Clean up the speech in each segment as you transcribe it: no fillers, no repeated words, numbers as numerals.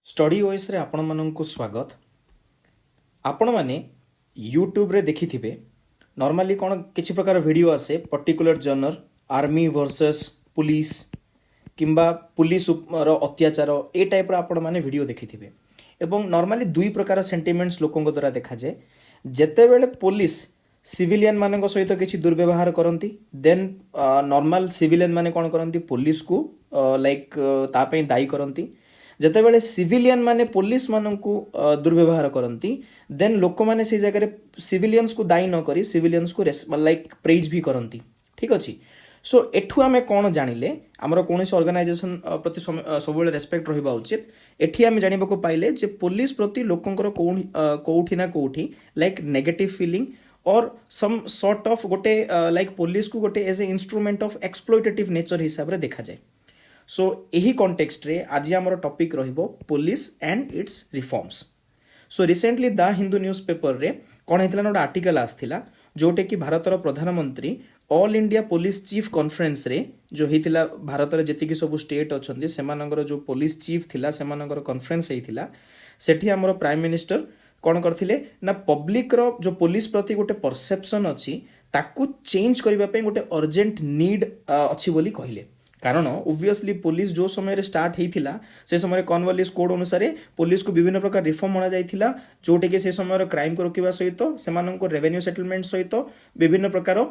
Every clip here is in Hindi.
स्टडी ओएस रे आपण माननकु स्वागत। आपण माने यूट्यूब रे देखिथिबे नॉर्मली कोन किछि प्रकार वीडियो आसे particular genre army versus police किंबा पुलिस रो अत्याचार ए टाइप रो आपण माने वीडियो देखिथिबे एवं नॉर्मली दुई प्रकार सेंटिमेंट्स लोकंक द्वारा देखा जाए। जेते बेले पुलिस सिविलियन मानक सहित किछि दुर्व्यवहार करंती देन नॉर्मल सिविलियन माने कोन करंती पुलिस को लाइक ता पई दायी करंती। जेतेबेले सिविलियन माने पुलिस मानकु दुर्व्यवहार करंती देन लोक माने से जगह सिविलियंस को दायी न करी सिविलियंस को लाइक प्रेज भी करंती। ठीक अछि। सो एठु आमे कोन जानिले हमर कोनोसी ऑर्गेनाइजेशन प्रति सब रेस्पेक्ट रहिबा उचित। एठी आमे जानिबा को पाइले जे पुलिस प्रति लोकंकर कोउठी ना कोउठी लाइक नेगेटिव फीलिंग और सम सॉर्ट ऑफ गोटे लाइक पुलिस को गोटे as a instrument of exploitative nature हिसाब रे देखा जाए। सो यही कॉन्टेक्स्ट रे आज आमर टॉपिक रहिबो police and it's reforms. So recently the Hindu newspaper रे कोन हेतला नोड आर्टिकल आस्थिला जोटे कि भारतर प्रधानमंत्री all India police chief conference रे जो हेतिला भारत रे जति कि सब स्टेट अछंती सेमानंगर जो पुलिस चीफ थिला सेमानंगर कॉन्फ्रेंस हेतिला सेठी हमर प्राइम मिनिस्टर कोन करथिले ना पब्लिक रो जो पुलिस प्रति गोटे परसेप्शन अछि ताकू चेंज करबा पे गोटे अर्जेंट नीड अछि बोली कहिले। कारण ओब्वियसली पुलिस जो समय स्टार्ट होता से समय कॉर्नवालिस कोड अनुसार पुलिस को विभिन्न प्रकार रिफॉर्म अणा जाइथिला जोटे कि से समय क्राइम को रोकवा सहित से रेवेन्यू सेटलमेंट सहित विभिन्न प्रकार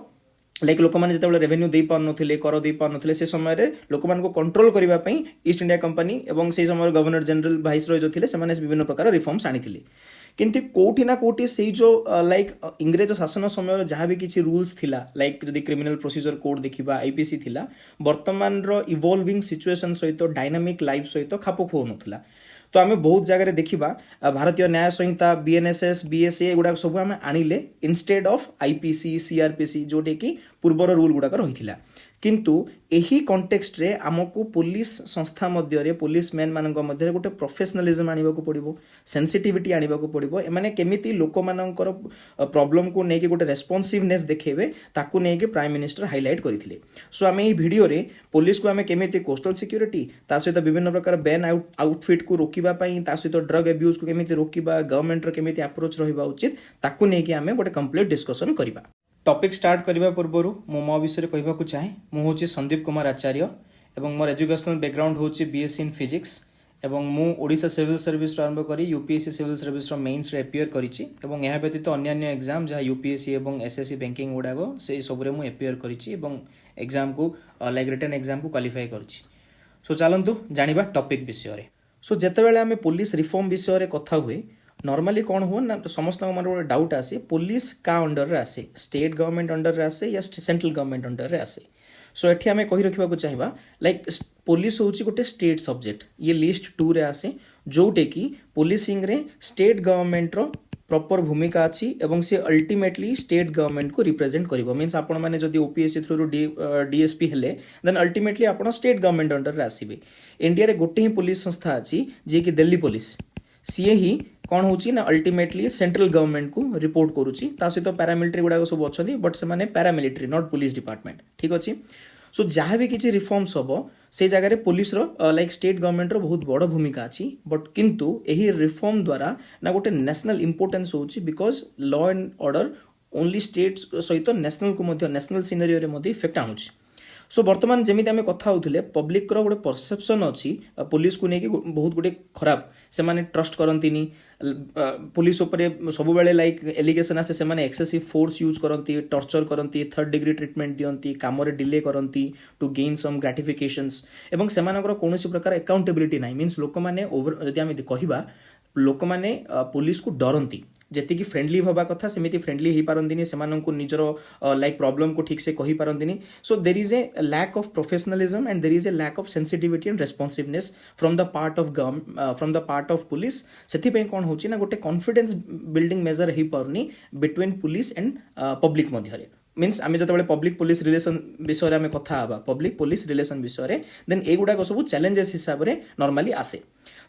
लाइक लोक मैंने जो रेवेन्यू दे पारे कर दे पारे से समय लोक मान कंट्रोल करने ईस्ट इंडिया कंपनी और से समय गवर्नर जनरल भाइस रॉय जो थे से विभिन्न प्रकार रिफॉर्म्स आनी किंतु कोठी ना कोठी से जो लाइक इंग्रेज शासन समय जहाँ भी किसी रूल्स थिला लाइक जदि क्रिमिनल प्रोसीजर कोड देखा आईपीसी थिला वर्तमान रो इवॉल्विंग सिचुएशन सहित डायनामिक लाइफ सहित खाप खुआ नथिला। तो आम बहुत जगह देखा भारतीय न्याय संहिता बीएनएसएस बीएसए गुड़ाक सब आम आनिले इंस्टेड ऑफ आईपीसी सीआरपीसी जोटे कि पूर्वर रूल गुड़ाक रही किंतु एही कॉन्टेक्स्ट रे आमको पुलिस संस्था मध्य पुलिस मैन मान मध्य गोटे प्रोफेशनलिज्म आने को पड़ो सेंसिटिविटी आने को पड़ो एमाने केमिति लोक मानकर प्रॉब्लम को लेकिन गोटे रेस्पॉन्सिवनेस देखेबे ताकू लेकिन प्राइम मिनिस्टर हाईलाइट करथिले। सो आम ये वीडियो रे पुलिस को आम केमिति कोस्टल सिक्योरिटी ता सहित विभिन्न प्रकार बैन आउटफिट को रोकिबा पई ता सहित ड्रग एब्यूज को केमिति रोकिबा गवर्नमेंट रो केमिति अप्रोच रहिबा उचित ताकू लेकिन आम गोटे कंप्लीट डिस्कशन करबा। टॉपिक स्टार्ट करने पूर्व मु मो विषय कहवाक चाहे मुझे संदीप कुमार आचार्य एवं मोर एजुकेशनल बैकग्राउंड होची बीएससी इन फिजिक्स एवं मु ओडिशा सिविल सर्विस आरंभ करी यूपीएससी सिविल सर्विस मेन्स रे एपियर करिछि एवं यह व्यतीत अन्य एग्जाम जहाँ यूपीएससी एवं एसएससी बैंकिंग गुड़ाक से सबरे मु एपियर करिछि एवं एग्जाम को लाइक रिटन एग्जाम को क्वालिफाई करिछि। सो चलंतु जानिबा टॉपिक विषय रे। सो जेतेबेले आमे पुलिस रिफॉर्म विषय रे कथा हुए नॉर्मली कौन हुआ ना समस्त मन गोटे डाउट आसे पुलिस का अंडर रे आसे स्टेट गवर्नमेंट अंडर रे आसे या सेंट्रल गवर्नमेंट अंडर रे आसे। सो एठी आमे कहि रखिबा को चाहिबा लाइक पुलिस होची गोटे स्टेट सब्जेक्ट ये लिस्ट 2 रे आसे जोटे कि पुलिसिंग रे स्टेट गवर्नमेंट रो प्रॉपर भूमिका अच्छी एवं से अल्टीमेटली स्टेट गवर्नमेंट को रिप्रेजेंट करिवो मींस आपण माने जदी ओपीएससी थ्रू डीएसपी हेले देन अल्टीमेटली आपण स्टेट गवर्नमेंट अंडर रे आसीबे। इंडिया रे गोटे ही पुलिस संस्था अच्छी जे कि दिल्ली पुलिस सीए ही कौन होची ना अल्टीमेटली सेंट्रल गवर्नमेंट को रिपोर्ट करूची ता सहित पैरामिलिटरी गुड़ाक सब अच्छी बट से माने पैरामिलिटरी नॉट पुलिस डिपार्टमेंट। ठीक अच्छे। सो जहाँ भी किसी रिफॉर्म्स हम से जगह पुलिस लाइक स्टेट गवर्नमेंट बहुत बड़ भूमिका अच्छी बट किंतु यही रिफॉर्म द्वारा ना गोटे नेशनल इंपोर्टेंस होची because law and order only state सहित नेशनल को नेशनल सिनेरियो रे इफेक्ट आनुची। सो वर्तमान जमी आम कथा होते पब्लिक गोटे परसेप्शन अच्छी पुलिस को लेकिन बहुत गोटे खराब से माने ट्रस्ट करती पुलिस उपरे सब बेले लाइक एलिगेशन आसे से माने एक्सेसिव फोर्स यूज करती टॉर्चर करती थर्ड डिग्री ट्रीटमेंट दियंती काम रे डिले करती टू गेन सम ग्रेटिफिकेशंस एवं सेमानकर कोनोसी प्रकार अकाउंटेबिलिटी नाही मींस लोक माने ओवर जदि आम कहबा लोक माने पुलिस को डरंती जेति कि फ्रेंडली होबा कथा सेमिति फ्रेंडली ही पारंदिनी सेमानंकु निजर लाइक प्रॉब्लम को ठीक से कहि पारंदिनी। So there is a lack of professionalism and there is a lack of sensitivity and responsiveness from the part of police सेथि पे कोन होची ना गोटे कॉन्फिडेंस बिल्डिंग मेजर ही पारनी बिटवीन पुलिस एंड पब्लिक मध्यरे मीन्स आम जो पब्लिक पुलिस रिलेशन विषय में कथा पब्लिक पुलिस रिलेशन विषय देन एगुड़ाक सब चैलेंजेस हिसाब से नॉर्मली आसे।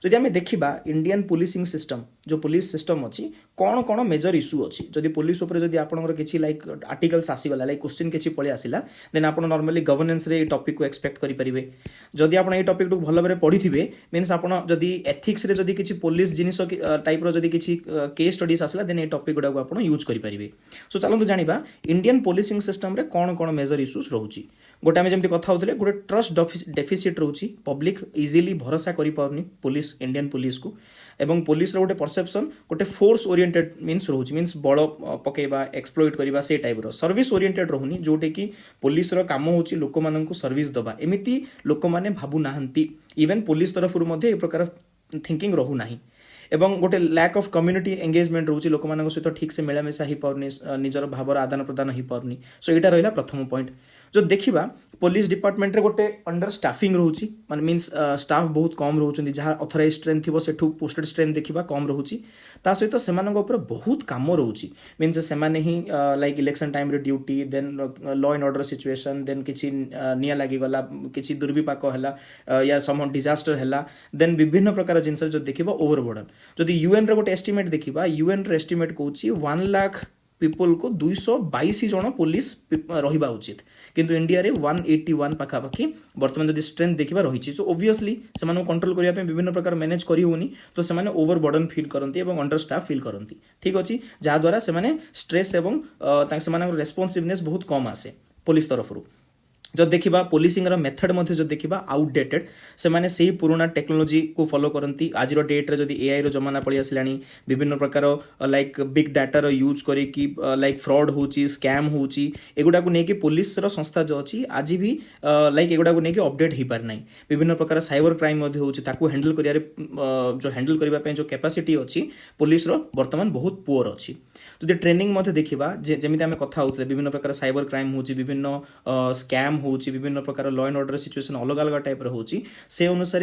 जदि आम देखा इंडियन पुलिसिंग सिस्टम जो पुलिस सिस्टम अच्छी कौन कौन मेजर इश्यू अच्छी जदि पुलिस उपर जदि आपनकर किसी लाइक आर्टिकल्स आसीगला लाइक क्वेश्चन किसी पलि आसिला देन आप नॉर्मली गवर्नेंस रे टॉपिक को एक्सपेक्ट करि परिबे जदि आप टॉपिक को भल भाव पढ़ी थे मीन्स आप जदि एथिक्स रे जदि किसी पुलिस जिनिस टाइप रो जदि किसी केस स्टडीज आसला देन ये टॉपिक गुडा आप यूज करि परिबे सो चलतु जानिबा इंडियन पुलिसिंग सिस्टम रे कौन कौन मेजर इश्यूज रहउची गोटे आम जमी कथा होते गोटे ट्रस्ट डेफिसिट रोचे पब्लिक इजिली भरोसा करि पाउनी पुलिस इंडियन पुलिस को एवं पुलिस रो गोटे परसेप्शन गोटे फोर्स ओरिएंटेड मीन्स रोचे मीन्स बड़ पकेबा एक्सप्लोइट करबा से टाइप रो सर्विस ओरिएंटेड रहउनी जोटे कि पुलिस रो काम होची लोक मानन को सर्विस दबा एमिति लोक माने भाबु नाहंती इवन पुलिस तरफ रु मध्ये ए प्रकार थिंकिंग रहू नाही एवं गोटे लैक ऑफ कम्युनिटी एंगेजमेंट रोचे लोक मानन सहित ठीक से मिलामिशा ही पाउनी निजर भावर आदान प्रदान ही पाउनी सो एटा रहिला प्रथम पॉइंट जो देखिबा पुलिस डिपार्टमेंट रे गोटे अंडर स्टाफिंग रोची माने मीन्स स्टाफ बहुत कम रोचंदी जहाँ ऑथराइज स्ट्रेंथ थिबो सेठू पोस्टेड स्ट्रेंथ देखिबा कम रोची ता सहित सेमानक ऊपर बहुत काम रोची मीन्स सेमाने ही लाइक इलेक्शन टाइम रे duty then law and order situation then किछि निया लागि गला किछि दुर्विपाक हला या सम डिजास्टर हला देन विभिन्न प्रकार जिंस जो देखिबा ओवरबर्डन जदि यूएन रे गोटे एस्टिमेट देखिबा यूएन रे एस्टिमेट कहूची 1 लाख पीपल को 222 जन पुलिस रहिबा उचित किंतु इंडिया रे 181 पाखापाखि वर्तमान जदि स्ट्रेंथ देखिबा रहिछि सो ओब्वियसली सेमानो कंट्रोल करिया पे विभिन्न प्रकार मैनेज करि होनी तो सेमाने ओवरबर्डन फील करंती एवं अंडर स्टाफ फील करंती ठीक अछि जा द्वारा सेमाने स्ट्रेस एवं सेमानक रेस्पोंसिवनेस बहुत कम आसे पुलिस तरफरु जब देखिबा पुलिसिंग रा मेथड मध्ये जो देखिबा आउटडेटेड से माने सेही पुराना टेक्नोलॉजी को फॉलो करंती आज रो डेट रे जदी एआई रो जमाना पळी आसलानी विभिन्न प्रकार लाइक बिग डाटा रो यूज करी कि लाइक फ्रॉड होची स्कैम होची एगुडा को नेकी पुलिस रो संस्था जो अछि आज भी लाइक एगुडा को नेकी अपडेट ही पार नै विभिन्न प्रकार साइबर क्राइम मध्ये होची ताको हैंडल करिया रे जो हैंडल करिबा पे जो कैपेसिटी अछि पुलिस रो वर्तमान बहुत पुअर अछि जदि ट्रेनिंग मध्ये देखिबा जेमिति आमे कथा होतले विभिन्न प्रकार साइबर क्राइम होची विभिन्न स्कैम होची विभिन्न प्रकार लॉ एंड ऑर्डर सिचुएशन अलग अलग टाइप रे होची से अनुसार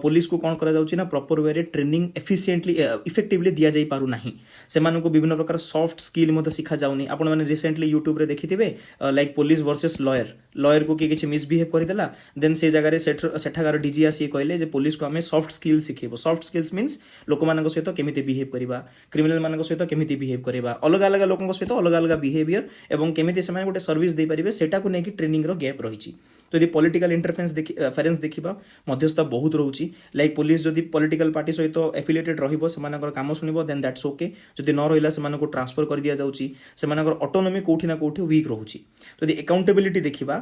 पुलिस को कौन करा जाउची ना प्रॉपर वे रे ट्रेनिंग एफिशिएंटली इफेक्टिवली दिया जाई पारु नाही से मानन को विभिन्न प्रकार सॉफ्ट स्किल मध्ये सिखा जाउनी आपण माने रिसेंटली यूट्यूब रे देखिथिबे लाइक पुलिस वर्सेस लॉयर को किछि मिसबिहेव करि देला देन से जगह रे सेठागार डीजी आसी कहले जे पुलिस को हमें सॉफ्ट स्किल सिखेबो सॉफ्ट स्किल्स मींस लोक मानन सहित केमिति बिहेव करिबा क्रिमिनल मानन सहित केमिति बिहेव करिबा अलग अलग लोकन सहित अलग अलग बिहेवियर एवं केमिति से माने गोटे सर्विस दे परिबे सेटा को नेकी ट्रेनिंग रो गैप रहिछि जदि पॉलिटिकल इंटरफेरेंस देखिबा मध्यस्थ बहुत रहउछि लाइक पुलिस जदि पॉलिटिकल पार्टी सहित एफिलिएटेड रहिबो सेमानकर काम सुनिबो देन दैट्स ओके जदि न रहिला सेमानको ट्रांसफर कर दिया जाउछि सेमानकर ऑटोनॉमी कोठी ना कोठी वीक रहउछि जदि अकाउंटेबिलिटी देखिबा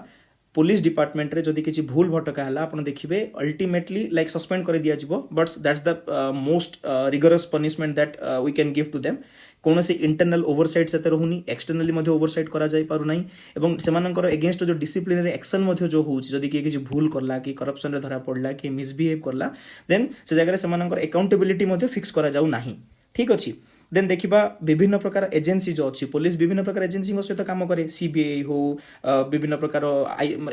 पुलिस डिपार्टमेंट रे जदि किछि भूल भटका हला आपण देखिबे अल्टीमेटली लाइक सस्पेंड कर दिया जिवो but that's the most rigorous punishment that we can give to them कौन से इंटरनल ओवरसाइट से रहूनी एक्सटर्नली मध्ये ओवरसाइट करा जाय पारु नाही एवं सेमानकर अगेंस्ट जो डिसिप्लिनरी एक्शन मध्ये जो होउची जदि किछि भूल करला कि करप्शन रे धरा पड़ला कि मिसबिहेव करला देन से जगह रे सेमानकर अकाउंटेबिलिटी मध्ये फिक्स करा जाउ नाही ठीक अछि देन देखिबा विभिन्न प्रकार एजेंसी जो अच्छी पुलिस विभिन्न प्रकार एजेंसी सहित काम करे सीबीआई हो विभिन्न प्रकार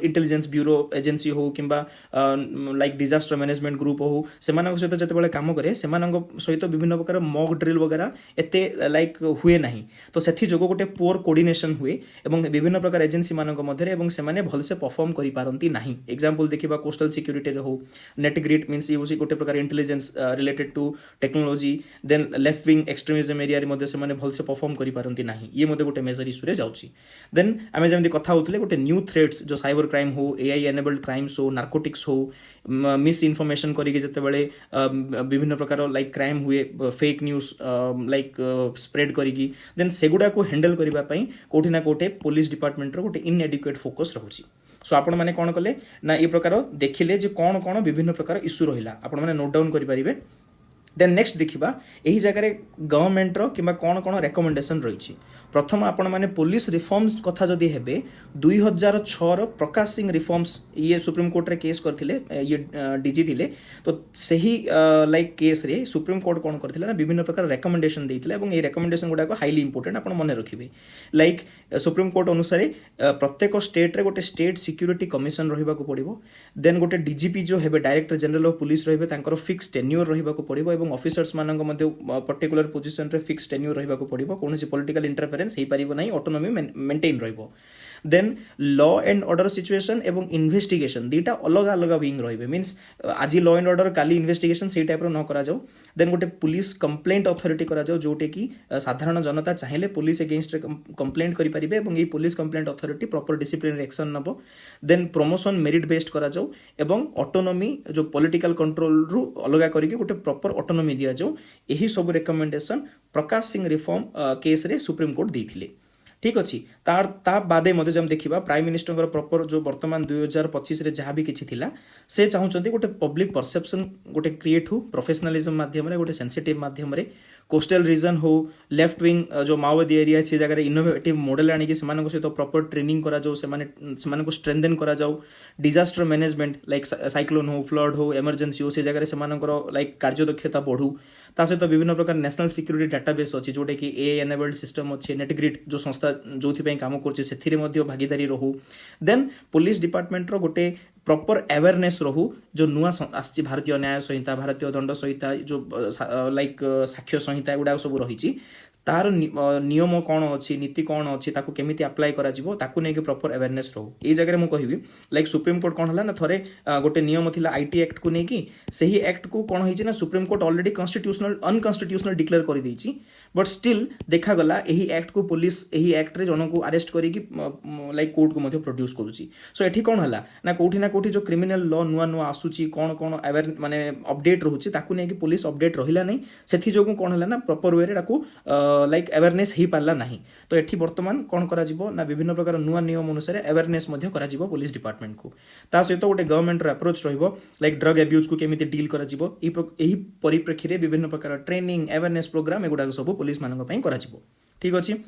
इंटेलिजेंस ब्यूरो एजेंसी हो किंबा लाइक डिजास्टर मैनेजमेंट ग्रुप हो सेमानक सहित जते बेले काम करे सेमानक सहित विभिन्न प्रकार मॉक ड्रिल वगैरह एते लाइक हुए नाही तो सेथि जोगो गोटे पुअर कोऑर्डिनेशन हुए एवं विभिन्न प्रकार एजेंसी मानक मध्ये एवं सेमाने भल से परफॉर्म करि पारंती नाही एग्जांपल देखिबा कोस्टल सिक्योरिटी रे हो नेट ग्रिड मींस यूसी गोटे प्रकार intelligence related to technology then left wing extremism area रे मध्ये सेमाने भल से परफॉर्म करि पारंती नाही ये मध्ये गोटे मेजर इश्यू रे जाउची देन आमे जेमति कथा होतले गोटे न्यू थ्रेट्स जो साइबर क्राइम हो एआई एनेबल्ड क्राइम्स हो नार्कोटिक्स हो मिस इन्फॉर्मेशन करी के जते बेले विभिन्न प्रकार लाइक क्राइम हुए फेक न्यूज लाइक स्प्रेड करी की देन सेगुडा को हैंडल करिबा पई कोठी ना कोठे पुलिस डिपार्टमेंट रो गोटे इनएडिक्वेट फोकस रहउची सो आपण माने कोन कले ना ए प्रकार देखिले जे कोन कोन विभिन्न प्रकार इश्यू रहिला आपण माने नोट डाउन करि परिबे देन नेक्स्ट देखिबा एही जगह रे गवर्नमेंट रो किबा कोन कोन रिकमेंडेशन रहिछि प्रथम आपण माने पुलिस रिफॉर्म्स कथा जदी हेबे 2006 रो प्रकाश सिंह रिफॉर्म्स ये सुप्रीम कोर्ट रे केस करथिले ये डीजी थिले तो सही लाइक केस रे सुप्रीम कोर्ट कोन करथिले ना विभिन्न प्रकार रिकमेंडेशन देथिले एवं ए रिकमेंडेशन गुडा को हाईली इंपोर्टेंट आपण मने रखिबे लाइक सुप्रीम कोर्ट अनुसार प्रत्येक स्टेट रे गोटे स्टेट सिक्यूरिटी कमिशन रहिबा को पड़िबो देन गोटे डीजीपी जो हेबे डायरेक्टर जनरल ऑफ पुलिस रहिबे तांकर फिक्स टेन्योर रहिबा को पड़िबो एवं ऑफिसर्स मानक मध्ये पर्टिकुलर पोजीशन रे फिक्स टेन्योर रहिबा को पड़िबो कोनोसी पॉलिटिकल इंटरफेरेंस हे परिबो नाही ऑटोनॉमी मेंटेन रहिबो then law and order situation एवं इन्वेस्टिगेशन दुईटा अलग अलग विंग रही मीन्स आज लॉ एंड ऑर्डर काली इन्वेस्टिगेशन से टाइप न करा जाऊ देन गोटे पुलिस कंप्लेंट अथॉरिटी करा जाऊ जोटे कि साधारण जनता चाहिए पुलिस एगेन्स्ट कंप्लेंट करि परिबे एवं ये police complaint authority proper disciplinary action नबो देन प्रमोशन मेरिट बेस्ड करा जाऊ एवं ऑटोनॉमी जो पॉलिटिकल कंट्रोल रु अलगा करिके गोटे प्रॉपर ऑटोनॉमी दिया जाऊ यही सब recommendation Prakash Singh reform case रे सुप्रीम कोर्ट देथिले ठीक अच्छी ता बादे मध्य जब देखा प्राइम मिनिस्टर प्रॉपर जो वर्तमान 2025 रे जहाँ भी किसी थिला से चाहते गोटे पब्लिक परसेप्शन गोटे क्रिएट हो प्रोफेशनलिज्म माध्यम गोटे सेंसिटिव माध्यम कोस्टल रीजन हो लेफ्ट विंग जो माओवादी एरिया से जगह इनोवेटिव मॉडल आनिक सहित प्रॉपर ट्रेनिंग करा जाऊ से स्ट्रेंथेन करा जाऊ डिजास्टर मैनेजमेंट लाइक साइक्लोन हो फ्लड हो इमरजेंसी हो से जगह से लाइक कार्यदक्षता बढ़ू ता सहित विभिन्न प्रकार नेशनल सिक्यूरिटी डाटाबेस अच्छी जोटा कि ए एनेबल्ड सिस्टम अच्छे नेटग्रिड जो संस्था जो काम कर भागीदारी रहू देन पुलिस डिपार्टमेंट रो गोटे प्रॉपर अवेयरनेस रहू जो नुआ आसी भारतीय न्याय संहिता भारतीय दंड संहिता जो लाइक साक्ष्य संहिता गुड़ा सब रही तार नियम कौन अच्छी नीति कौन अच्छी ताकू केमिति अप्लाई करा जिवो ताकू नेकी प्रॉपर अवेयरनेस रहू ए जगह मु कहबी लाइक सुप्रीम कोर्ट कौन हला ना थरे गोटे नियम थिला आईटी एक्ट को नेकी सही एक्ट को कौन होइछि ना supreme court already constitutional unconstitutional declare कर देछि बट स्टिल देखा गला एही एक्ट को पुलिस एही एक्ट रे जन को अरेस्ट करी कि लाइक कोर्ट को मध्ये प्रोड्यूस करूछि सो एठी कौन हला ना कोठी जो क्रिमिनल लॉ नुआ नुआ आसुछि कौन कौन अवेयर माने अपडेट रहउछि ताकू नेकी पुलिस अपडेट रहिला नै सेथि जोगु कौन हला ना प्रॉपर वे रे ताकू लाइक अवेयरनेस ही पारला नहीं तो एठी वर्तमान कौन करा जिवो ना विभिन्न प्रकार नुआ नियम अनुसार अवेयरनेस मध्ये करा जिवो पुलिस डिपार्टमेंट को ता सहित गोटे गवर्नमेंट रो अप्रोच रहिबो लाइक ड्रग एब्यूज को केमिति डील करा जिवो एही परिप्रेक्षी रे विभिन्न प्रकार ट्रेनिंग अवेयरनेस प्रोग्राम एगुडा सब पुलिस मानक पई करा जिवो ठीक अछि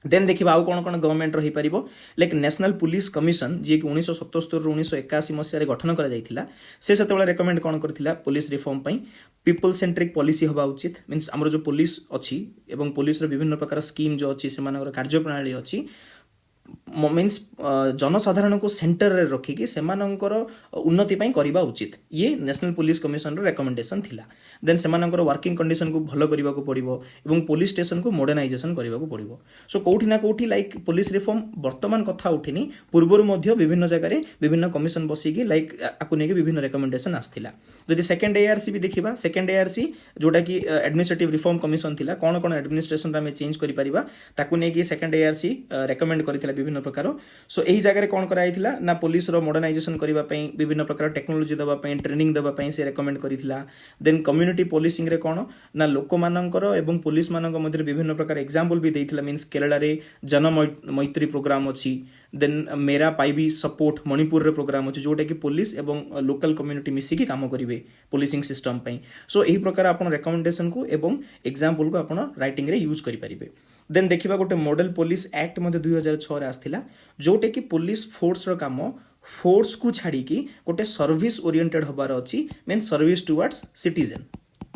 देन देखिबा आउ कोन कोन गवर्नमेंट रही परिबो लाइक नेशनल पुलिस कमिशन जे कि 1977 रु 1981 मसिया रे गठन करा जायतिला से सेतेबेले रेकमेंड कोन करथिला पुलिस रिफॉर्म पई पीपल सेंट्रिक पॉलिसी होबा उचित मींस हमर जो पुलिस अछि एवं पुलिस रो विभिन्न प्रकार स्कीम जो अछि से मानकर कार्यप्रणाली अछि मीन्स जनसाधारण को सेंटर रे रखिकी सेमानंकर उन्नति पई करिबा उचित ये नेशनल पुलिस कमिशन रो रेकमेंडेशन थिला देन सेमानंकर वर्किंग कंडीशन को भलो करिबा को पड़िबो एवं पुलिस स्टेशन को मॉडर्नाइजेशन करिबा को पड़िबो सो कोठी ना कोठी लाइक पुलिस रिफॉर्म वर्तमान कथा उठिनी पूर्वरु मध्य विभिन्न जगह रे विभिन्न कमिशन बसिकी लाइक आकु नेकी विभिन्न रेकमेंडेशन आस्थिला जदि सेकंड एआरसी भी देखिबा सेकंड एआरसी जोटा कि एडमिनिस्ट्रेटिव रिफॉर्म कमिशन थिला कोन कोन एडमिनिस्ट्रेशन रा में चेंज करि परिबा ताकु नेकी सेकंड एआरसी रेकमेंड करथिला विभिन्न प्रकार सो एही जगह रे कोन कराइथिला ना पुलिस रो मॉडर्नाइजेशन करिबा पई विभिन्न प्रकार टेक्नोलॉजी दबा पई ट्रेनिंग दबा पई से रेकमेंड करिथिला देन कम्युनिटी पोलिसिंग रे कोन ना लोक मानकर एवं पुलिस मानक मध्य विभिन्न प्रकार एग्जांपल भी देथिला मींस केरला रे जन मैत्री प्रोग्राम अछि देन मेरा पाइबी सपोर्ट मणिपुर रे प्रोग्राम अछि जोटा कि पुलिस एवं लोकल कम्युनिटी मिसी की काम करिवे पुलिसिंग सिस्टम पई सो एही प्रकार आपण रेकमेंडेशन को एवं एग्जांपल को आपण राइटिंग रे यूज करि परिबे देन देखिबा गोटे मॉडल पुलिस एक्ट मध्ये 2006 रे आस्थिला जोटे कि पुलिस फोर्स रो काम फोर्स को छाड़ी की गोटे सर्विस ओरिएंटेड होबार अछि मीन सर्विस टुवर्ड्स सिटीजन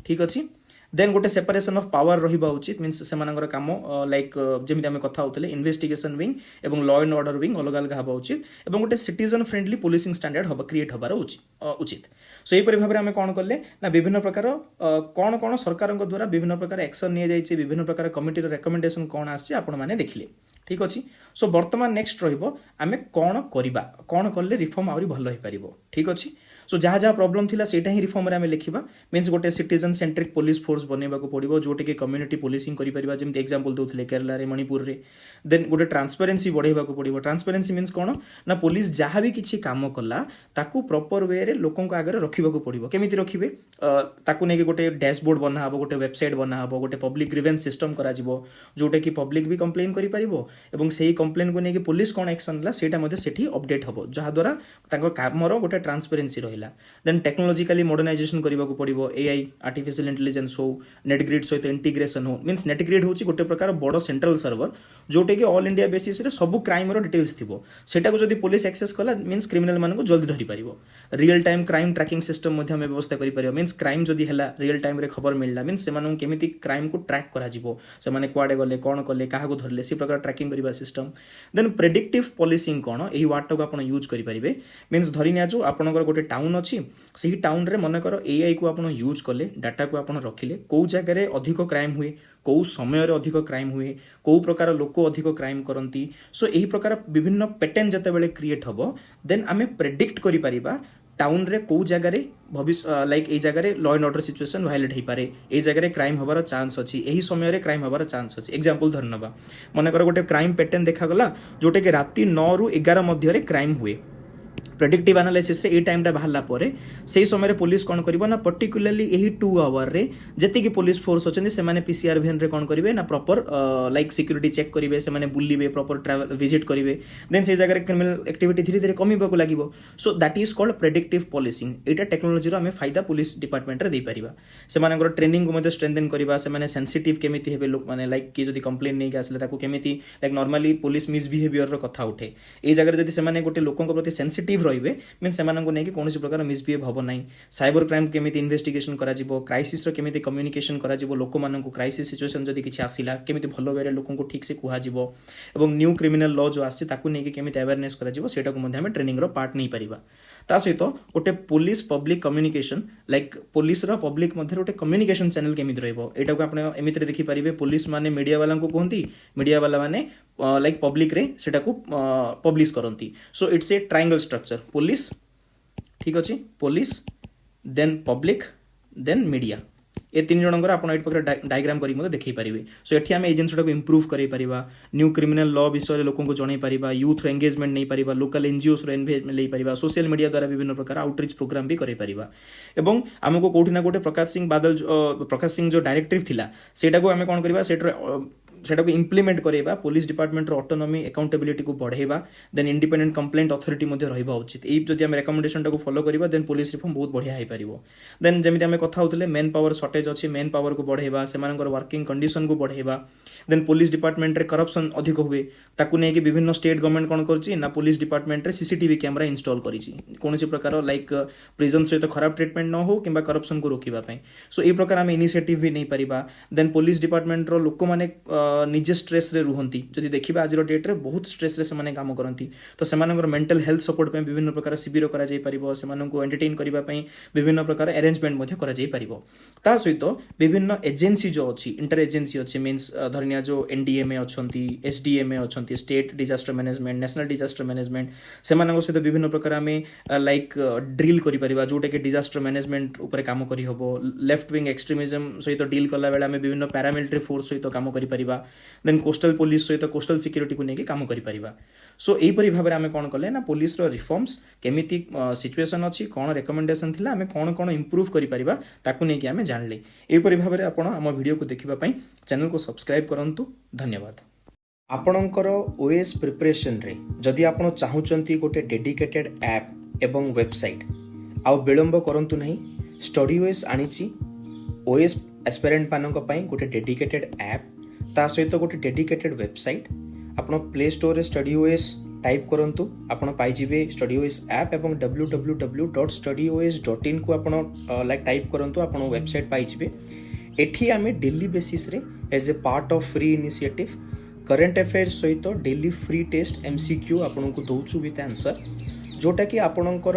ठीक अछि देन गोटे सेपरेशन ऑफ पावर रहिबा उचित मींस सेमानकर काम लाइक जेमिति हम कथा होतले इन्वेस्टिगेशन विंग एवं लॉ एंड ऑर्डर विंग अलग अलग हबा उचित एवं गोटे सिटीजन फ्रेंडली पुलिसिंग स्टैंडर्ड हबा क्रिएट हबार उचित सो एही परि भाबरे हम कोन करले ना विभिन्न प्रकार कोन कोन सरकारक द्वारा विभिन्न प्रकार एक्शन निया जायछि विभिन्न प्रकार कमिटी रो रेकमेंडेशन कोन आछि आपण माने देखिले ठीक अछि सो वर्तमान नेक्स्ट रहिबो आमे कोन करिबा कोन करले रिफॉर्म आउरी भलो होई परिबो ठीक अछि सो जहाँ जहाँ प्रॉब्लम थिला सेटा ही रिफॉर्म रे आमे लिखिबा मींस गोटे सिटीजन सेंट्रिक पुलिस फोर्स बनेबा को पड़िबो जोटे के कम्युनिटी पुलिसिंग करि परिबा जेमति एग्जांपल दोथले केरला रे मणिपुर रे देन गोटे ट्रांसपेरेंसी बढ़ेबा को पड़िबो ट्रांसपेरेंसी मींस कोन ना पुलिस जहाँ भी किछि काम कला ताकू प्रॉपर वे रे लोकन को आगे रखिबा को पड़िबो केमिति रखिबे ताकू ने गोटे डैशबोर्ड बना हबो गोटे वेबसाइट बना हबो गोटे पब्लिक ग्रीवेंस सिस्टम करा जिवो जोटे कि पब्लिक भी कंप्लेन करि परिबो एवं सेही कंप्लेन को ने पुलिस कोन एक्शन ला सेटा मध्ये सेठी अपडेट हबो जहा द्वारा तांको कामरो गोटे ट्रांसपेरेंसी रहिला देन टेक्नोलॉजिकली मॉडर्नाइजेशन करिबा को पड़िबो एआई आर्टिफिशियल इंटेलिजेंस हो नेटग्रिड सहित इंटीग्रेशन हो मींस नेटग्रिड होची गोटे प्रकार बड़ सेंट्रल सर्वर जोटे कि ऑल इंडिया बेसिस रे सब क्राइम रो डिटेल्स थिबो सेटा को जदी पुलिस एक्सेस कला मींस क्रिमिनल मान को जल्दी धरि परिबो real time crime tracking system मध्ये हम व्यवस्था करि परिबो मींस क्राइम जदी हला रियल टाइम रे खबर मिलला मींस सेमानन केमिति क्राइम को ट्रैक करा जिवो सेमाने क्वाडे गले कोन कले काहा को धरले सी प्रकार ट्रैकिंग करिबा सिस्टम देन प्रेडिक्टिव पॉलिसिंग कोन एही वर्ड को आपण यूज करि परिबे मींस धरि निया जो आपनकर गोटे टाउन टाउन अच्छी से टाउन रे मनकर एआई को आपण यूज कले डाटा को आपण रखिले कौ जगह रे अधिक क्राइम हुए कौ समय रे अधिक क्राइम हुए कौ प्रकार लोक अधिक क्राइम करती सो यही प्रकार विभिन्न पैटर्न जते बेले क्रिएट हबो देन आमे प्रेडिक्ट करि परिबा टाउन रे कौ जगह रे भविष्य लाइक ए जगह रे law and order situation violate हो पारे ए जगह रे क्राइम हबार चांस अछि एही समय रे क्राइम हबार चांस अछि एग्जांपल धरनबा मनकर गोटे क्राइम पैटर्न देखा गला जोटे के राती 9 रु 11 मध्य रे क्राइम हुए प्रेडिक्टिव एनालिसिस रे ए टाइम टा बाहरला परे सेही समय रे पुलिस कोन करिवो ना पर्टिकुलरली एही 2 आवर रे जति कि पुलिस फोर्स अछन से माने पीसीआर वैन रे कोन करिवे ना प्रॉपर लाइक सिक्युरिटी चेक करिवे से माने बुलिबे प्रॉपर ट्रैवल विजिट करिवे देन से जगह रे क्रिमिनल एक्टिविटी धीरे धीरे कमी बाकू लागिवो so that is called predictive policing एटा टेक्नोलॉजी रो हमें फायदा पुलिस डिपार्टमेंट रे दे परिबा से मानकर ट्रेनिंग को मध्ये स्ट्रेंथन करिबा से माने सेंसिटिव केमिति हेबे लोक माने लाइक कि जदी कंप्लेन नै के आसले ताको केमिति लाइक नॉर्मली पुलिस मिसबिहेवियर रो कथा उठे ए जगह रे जदी से माने गोटे लोकन प्रति सेंसिटिव रहिबे मीन से नहीं कि कौन प्रकार मिसबिहेव हम ना साइबर क्राइम केमी इन्वेस्टिगेशन करा क्राइसिस केमी कम्युनिकेशन करा लोक मान क्राइसिस सिचुएशन जदि किसी आसला केमी भल वे लोक ठीक से कहब न्यू क्रिमिनल लॉ जो आसके केमी अवेयरनेस करा ट्रेनिंग रो पार्ट नहीं पारिबा ता सहित गोटे police public communication like police रो पब्लिक मध्य गोटे कम्युनिकेशन चैनल केमी रहइबो एटा को आपने एमिति देखि पारिबे पुलिस माने मीडिया वाला को कहंती मीडिया वाला माने लाइक पब्लिक रे सेटा को पब्लिश करंती so it's a triangle structure police ठीक अच्छे police then public then media ए तीन जनकर आप डायग्राम करके देखई पारे सो ये आम जिनटा को इम्प्रूव कर न्यू क्रिमिनल लॉ विषय लोक जन पार यूथ एंगेजमेंट नहीं पार लोकल एनजीओस एनगेजमेंट नहीं पार सोशल मीडिया द्वारा विभिन्न प्रकार आउटरीच प्रोग्राम भी कर आमको कौटी ना गोटे प्रकाश सिंह जो डायरेक्टिव थिला सेटा को आम कौन करवा सेटा को इम्प्लीमेंट करवा पुलिस डिपार्टमेंट ऑटोनॉमी अकाउंटेबिलिटी को बढ़ेवा देन इंडिपेंडेंट कंप्लेंट अथॉरिटी रहा उचित यही जब आम रेकमेंडेशन को फॉलो करवा देन पुलिस रिफॉर्म बहुत बढ़िया हो पार देन जमी आम कथा होते मेन पावर सर्टेज अच्छी मेन पावर को बढ़ेवा से वर्किंग कंडीशन को बढ़ेवा देन पुलिस डिपार्टमेंट रे करप्शन अधिक हुए ताकू नहीं कि विभिन्न स्टेट गवर्नमेंट कौन करछि ना पुलिस डिपार्टमेंट रे सीसीटीवी कैमरा इंस्टॉल करिछि कोनोसी प्रकार लाइक प्रिजन सहित खराब ट्रीटमेंट न हो किंबा करप्शन को रोकिबा पई सो ए प्रकार हम इनिशिएटिव भी नहीं परिबा देन पुलिस डिपार्टमेंट रो लोक माने निजे स्ट्रेस रे रुहंती जदि देखिबा आज रो डेट रे बहुत स्ट्रेस रे से माने काम करंती तो सेमानकर मेंटल हेल्थ सपोर्ट पे विभिन्न प्रकार शिविर करा जाई परिबो सेमाननको एंटरटेन करिबा पई विभिन्न प्रकार अरेंजमेंट मध्ये करा जाई परिबो ता सहित विभिन्न एजेंसी जो अछि इंटर एजेंसी अछि मींस धरनिया जो एनडीएमए अच्छी एसडीएमए अच्छी state disaster management national disaster management से सहित विभिन्न प्रकार आम लाइक ड्रिल करा जोटा कि डिजास्टर मैनेजमेंट उपर काम करी हबो लेफ्ट विंग एक्सट्रीमिज्म सहित डील कला बेले आम विभिन्न पैरामिलिटरी फोर्स सहित काम करि परिबा देन कोस्टल पुलिस सहित कोस्टल सिक्यूरिटी को लेकिन काम करि परिबा सो एहीपरि भाव में आम कौन कले ना पुलिस रो रिफॉर्म्स केमिति सिचुएशन अच्छी कौन रेकमेंडेशन थिला आम कौन कौन इम्प्रूव करि परिबा ताकू नहीं कि आम जानले एहीपरि भाव में आपण आम वीडियो को देखिबा पई चैनल को सब्सक्राइब करंतु धन्यवाद आपणकर ओएस प्रिपरेशन रे जदि आपण चाहुचंती गोटे डेडिकेटेड ऐप एवं वेबसाइट आउ विलंब करंतु नहीं स्टडी ओएस आनिची ओएस एस्पिरेंट मानक पई गोटे डेडिकेटेड ऐप ता सहित गोटे डेडिकेटेड वेबसाइट आपण प्ले स्टोर रे स्टडी ओएस टाइप करंतु आपण पाई जिवे स्टडी ओएस ऐप एवं www.studyoas.in को आपण लाइक टाइप करंतु आपण वेबसाइट पाई जिवे एठी आमे डेली बेसिस रे as a part of free initiative current affairs सहित डेली फ्री टेस्ट एमसीक्यू आपन को दोछु विथ आंसर जोटा कि आपणकर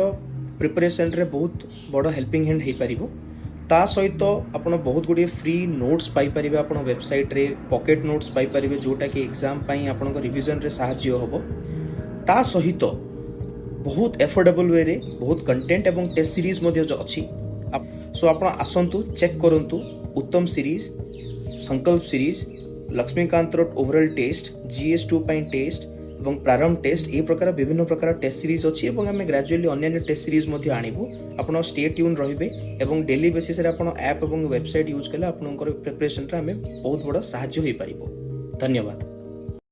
प्रिपरेशन रे बहुत बड़ हेल्पिंग हैंड हे परिबो ता सहित आपण बहुत गुडी फ्री नोट्स पाई परिबे आपण वेबसाइट रे पॉकेट नोट्स पाई परिबे जोटा कि एग्जाम पई आपन रिवीजन रे सहाय्य होबो ता सहित बहुत एफोर्डेबल वे रे बहुत कंटेंट एवं टेस्ट सीरीज मध्ये जो अछि सो आपण आसंतु चेक करंतु उत्तम सीरीज संकल्प सीरीज लक्ष्मीकांत रोड ओवरऑल टेस्ट GS2 पई टेस्ट एवं प्रारंभ टेस्ट ए प्रकार विभिन्न प्रकार टेस्ट सीरीज अछि एवं हम ग्रेजुअली अन्य टेस्ट सीरीज मध्ये आनिबु आपण स्टे ट्यून रहिबे एवं डेली बेसिस रे आपण ऐप एवं वेबसाइट यूज कले आपनकर प्रिपरेशन रे हमें बहुत बड़ सहायता होई परिबो धन्यवाद।